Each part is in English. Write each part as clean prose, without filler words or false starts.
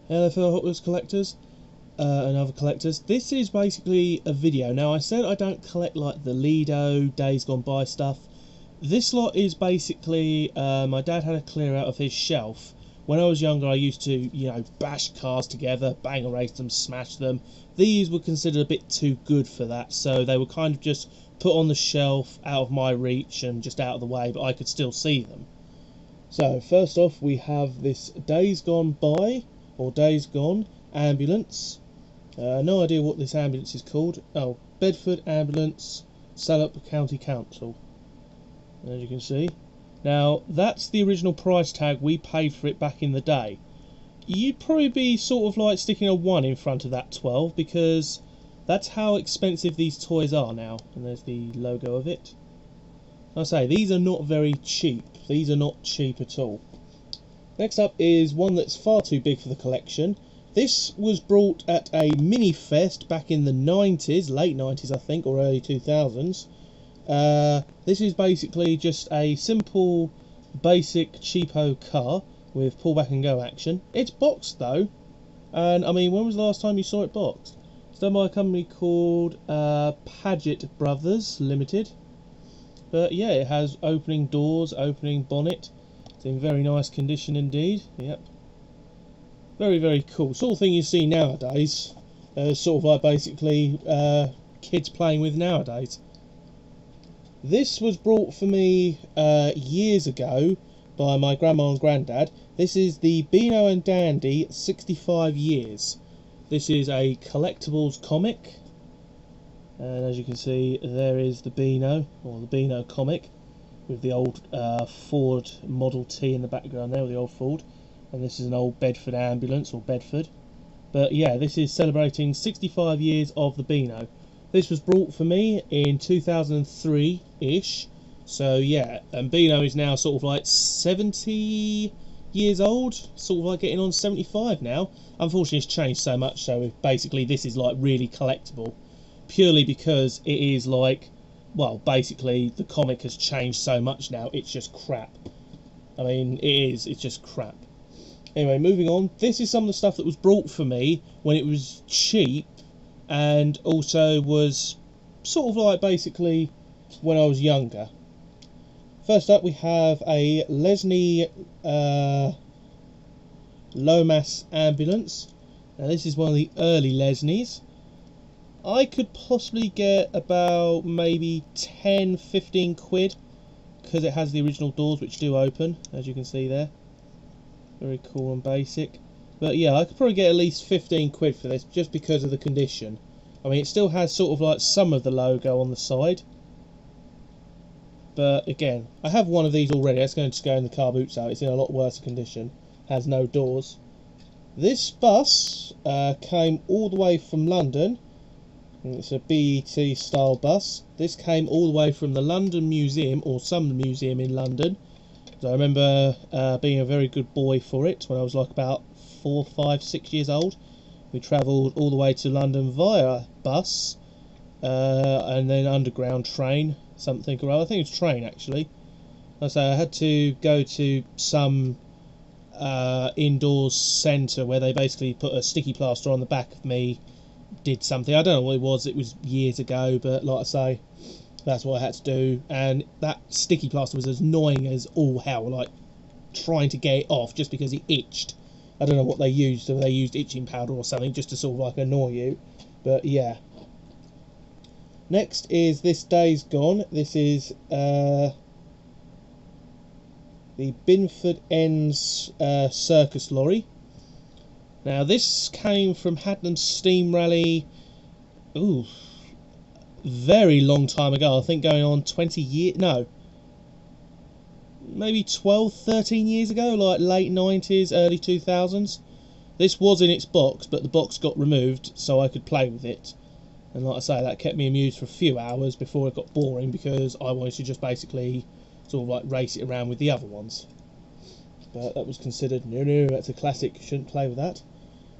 LFL Hot Wheels collectors and other collectors. This is basically a video. Now, I said I don't collect like the Lido, Days Gone By stuff. This lot is basically, my dad had a clear out of his shelf. When I was younger, I used to, you know, bash cars together, bang erase them, smash them. These were considered a bit too good for that, so they were kind of just put on the shelf, out of my reach and just out of the way, but I could still see them. So, first off, we have this Days Gone By, or Days Gone, ambulance. No idea what this ambulance is called. Oh, Bedford Ambulance, Salop County Council. As you can see. Now, that's the original price tag we paid for it back in the day. You'd probably be sort of like sticking a 1 in front of that 12, because that's how expensive these toys are now. And there's the logo of it. I say, these are not very cheap. These are not cheap at all. Next up is one that's far too big for the collection. This was brought at a mini fest back in the 90s, late 90s I think, or early 2000s. This is basically just a simple, basic, cheapo car with pull back and go action. It's boxed though, and I mean, when was the last time you saw it boxed? It's done by a company called Paget Brothers Limited. But yeah, it has opening doors, opening bonnet. It's in very nice condition indeed. Yep. Very, very cool. Sort of thing you see nowadays. Sort of like basically kids playing with nowadays. This was brought for me years ago by my grandma and granddad. This is the Beano and Dandy 65 Years. This is a collectibles comic. And as you can see, there is the Beano, or the Beano comic, with the old Ford Model T in the background there, with the old Ford. And this is an old Bedford ambulance, or Bedford. But yeah, this is celebrating 65 years of the Beano. This was brought for me in 2003-ish. So yeah, and Beano is now sort of like 70 years old, sort of like getting on 75 now. Unfortunately, it's changed so much, so basically this is like really collectible. Purely because it is like, well, basically the comic has changed so much now, it's just crap. I mean, it's just crap. Anyway, moving on. This is some of the stuff that was brought for me when it was cheap, and also was sort of like basically when I was younger. First up, we have a Lesney Lomas ambulance. Now this is one of the early Lesneys. I could possibly get about maybe 10-15 quid, because it has the original doors which do open, as you can see there. Very cool and basic. But yeah, I could probably get at least 15 quid for this, just because of the condition. I mean, it still has sort of like some of the logo on the side. But again, I have one of these already. It's going to go in the car boot sale. It's in a lot worse condition. Has no doors. This bus came all the way from London. It's a BET style bus. This came all the way from the London Museum, or some museum in London. So I remember being a very good boy for it when I was like about 4, 5, 6 years old. We travelled all the way to London via bus, and then underground train, something or other. I think it was train actually. So I had to go to some indoors centre where they basically put a sticky plaster on the back of me, did something. I don't know what it was years ago, but like I say, that's what I had to do. And that sticky plaster was as annoying as all hell, like trying to get it off just because it itched. I don't know what they used, if they used itching powder or something just to sort of like annoy you, but yeah. Next is this Days Gone. This is the Binford Ends circus lorry. Now this came from Hadnam Steam Rally, ooh, very long time ago. I think going on 20 years, no, maybe 12, 13 years ago, like late 90s, early 2000s. This was in its box, but the box got removed so I could play with it. And like I say, that kept me amused for a few hours before it got boring, because I wanted to just basically sort of like race it around with the other ones. But that was considered, no, that's a classic, you shouldn't play with that.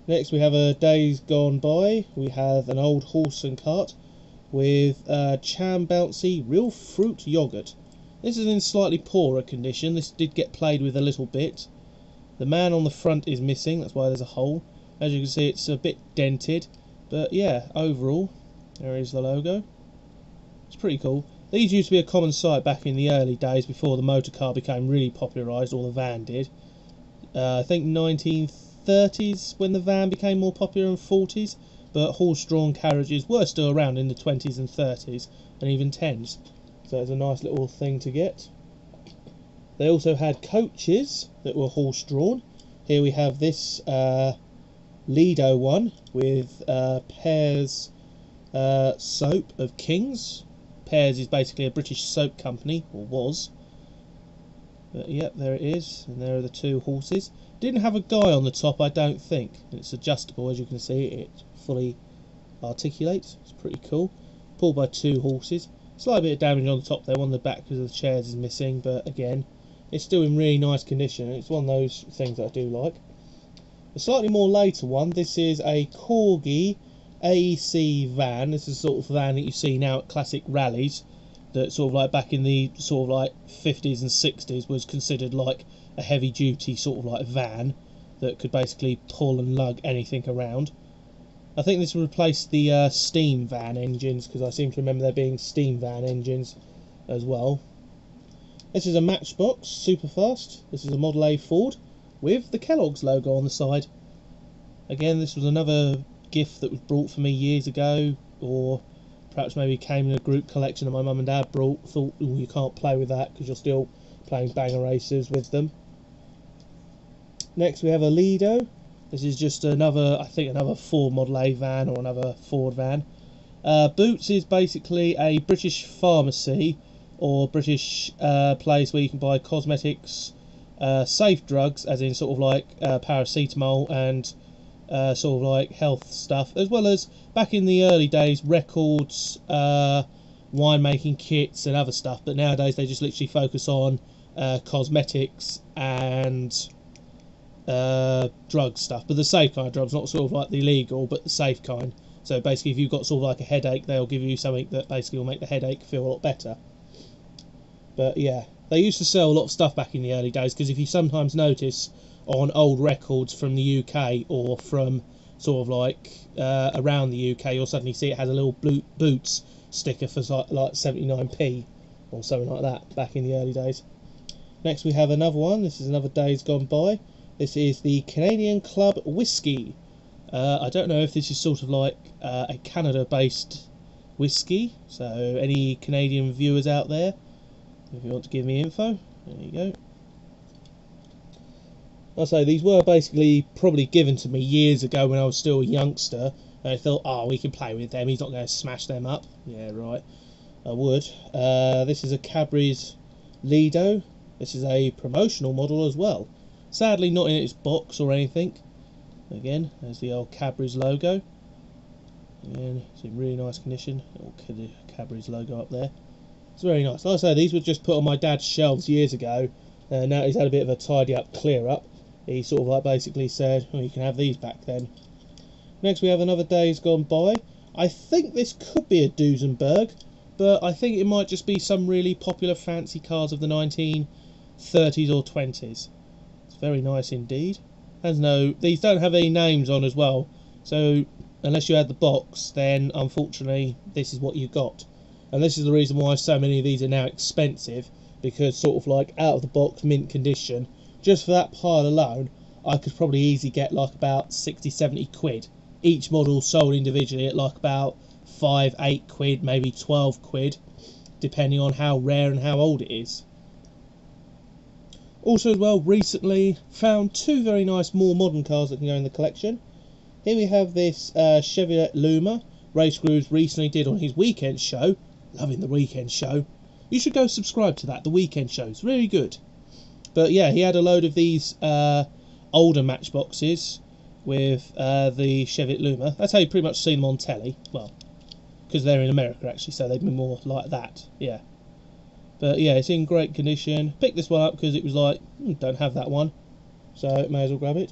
Next we have a Days Gone By. We have an old horse and cart with Cham Bouncy Real Fruit Yoghurt. This is in slightly poorer condition. This did get played with a little bit. The man on the front is missing, that's why there's a hole. As you can see, it's a bit dented, but yeah, overall, there is the logo. It's pretty cool. These used to be a common sight back in the early days before the motor car became really popularised, or the van did. I think 1930s when the van became more popular, and 40s, but horse-drawn carriages were still around in the 20s and 30s, and even 10s. So it's a nice little thing to get. They also had coaches that were horse-drawn. Here we have this Lido one with Pears soap of Kings. Pears is basically a British soap company, or was. But yep, there it is, and there are the two horses. Didn't have a guy on the top, I don't think. It's adjustable, as you can see. It fully articulates. It's pretty cool. Pulled by two horses. Slight bit of damage on the top there. One on the back because of the chairs is missing, but again, it's still in really nice condition. It's one of those things that I do like. A slightly more later one. This is a Corgi AC van. This is the sort of van that you see now at classic rallies, that sort of like back in the sort of like 50s and 60s was considered like a heavy duty sort of like van that could basically pull and lug anything around. I think this replaced the steam van engines, because I seem to remember there being steam van engines as well. This is a Matchbox Superfast. This is a Model A Ford with the Kellogg's logo on the side. Again, this was another gift that was brought for me years ago, or perhaps maybe came in a group collection that my mum and dad brought. Thought, oh, you can't play with that because you're still playing banger races with them. Next we have a Lido. This is just another, I think, another Ford Model A van, or another Ford van. Boots is basically a British pharmacy, or British place where you can buy cosmetics, safe drugs, as in sort of like paracetamol and sort of like health stuff, as well as back in the early days records, winemaking kits and other stuff, but nowadays they just literally focus on cosmetics and drug stuff, but the safe kind of drugs, not sort of like the illegal, but the safe kind. So basically if you've got sort of like a headache, they'll give you something that basically will make the headache feel a lot better. But yeah, they used to sell a lot of stuff back in the early days, because if you sometimes notice on old records from the UK, or from sort of like around the UK, you'll suddenly see it has a little Boots sticker for like 79p or something like that back in the early days. Next we have another one. This is another Days Gone By. This is the Canadian Club Whiskey. I don't know if this is sort of like a Canada-based whiskey, so any Canadian viewers out there, if you want to give me info, there you go. I say these were basically probably given to me years ago when I was still a youngster, and I thought, oh, we can play with them, he's not going to smash them up. Yeah, right, I would. This is a Cadbury's Lido. This is a promotional model as well. Sadly not in its box or anything. Again, there's the old Cadbury's logo. Again, it's in really nice condition. Little Cadbury's logo up there. It's very nice. Like I say, these were just put on my dad's shelves years ago. Now he's had a bit of a tidy up, clear up. He sort of like basically said, oh, you can have these back then. Next we have another Days Gone By. I think this could be a Duesenberg, but I think it might just be some really popular fancy cars of the 1930s or 20s. It's very nice indeed. These don't have any names on as well, so unless you had the box, then unfortunately this is what you got. And this is the reason why so many of these are now expensive, because sort of like out of the box, mint condition, just for that pile alone, I could probably easily get like about 60-70 quid. Each model sold individually at like about 5-8 quid, maybe 12 quid, depending on how rare and how old it is. Also as well, recently found two very nice more modern cars that can go in the collection. Here we have this Chevrolet Luma. Ray Screws recently did on his weekend show. Loving the weekend show. You should go subscribe to that, the weekend show. It's really good. But yeah, he had a load of these older Matchboxes with the Chevrolet Luma. That's how you pretty much see them on telly. Well, because they're in America actually, so they'd be more like that. Yeah. But yeah, it's in great condition. Picked this one up because it was like, don't have that one, so may as well grab it.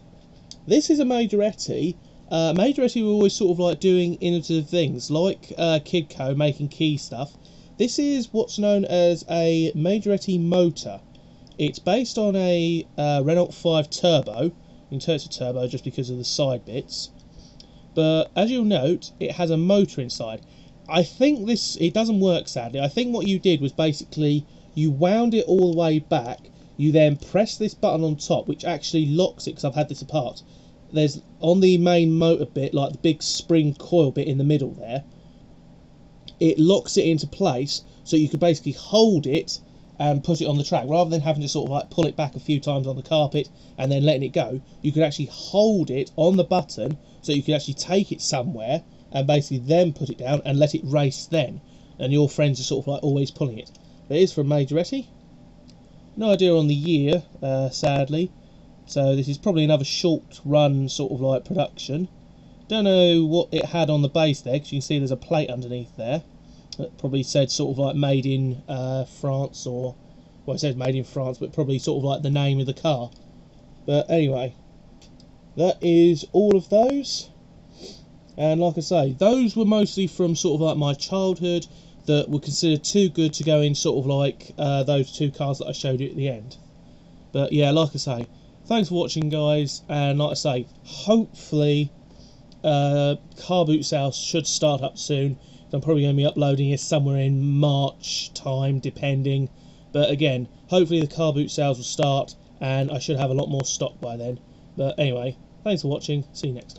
This is a Majoretti. Majoretti were always sort of like doing innovative things, like Kidco making key stuff. This is what's known as a Majoretti motor. It's based on a Renault 5 Turbo, You can tell it's a turbo just because of the side bits. But as you'll note, it has a motor inside. I think it doesn't work, sadly. I think what you did was basically you wound it all the way back. You then press this button on top, which actually locks it, because I've had this apart. There's, on the main motor bit, like the big spring coil bit in the middle there, it locks it into place, so you could basically hold it and put it on the track. Rather than having to sort of like pull it back a few times on the carpet and then letting it go, you could actually hold it on the button, so you could actually take it somewhere and basically then put it down and let it race then. And your friends are sort of like always pulling it. It is from Majoretti. No idea on the year, sadly. So this is probably another short run sort of like production. Don't know what it had on the base there, because you can see there's a plate underneath there. That probably said sort of like made in France, or, well, it says made in France, but probably sort of like the name of the car. But anyway, that is all of those. And like I say, those were mostly from sort of like my childhood that were considered too good to go in sort of like those two cars that I showed you at the end. But yeah, like I say, thanks for watching, guys, and like I say, hopefully car boot sales should start up soon. I'm probably going to be uploading it somewhere in March time, depending. But again, hopefully the car boot sales will start, and I should have a lot more stock by then. But anyway, thanks for watching. See you next time.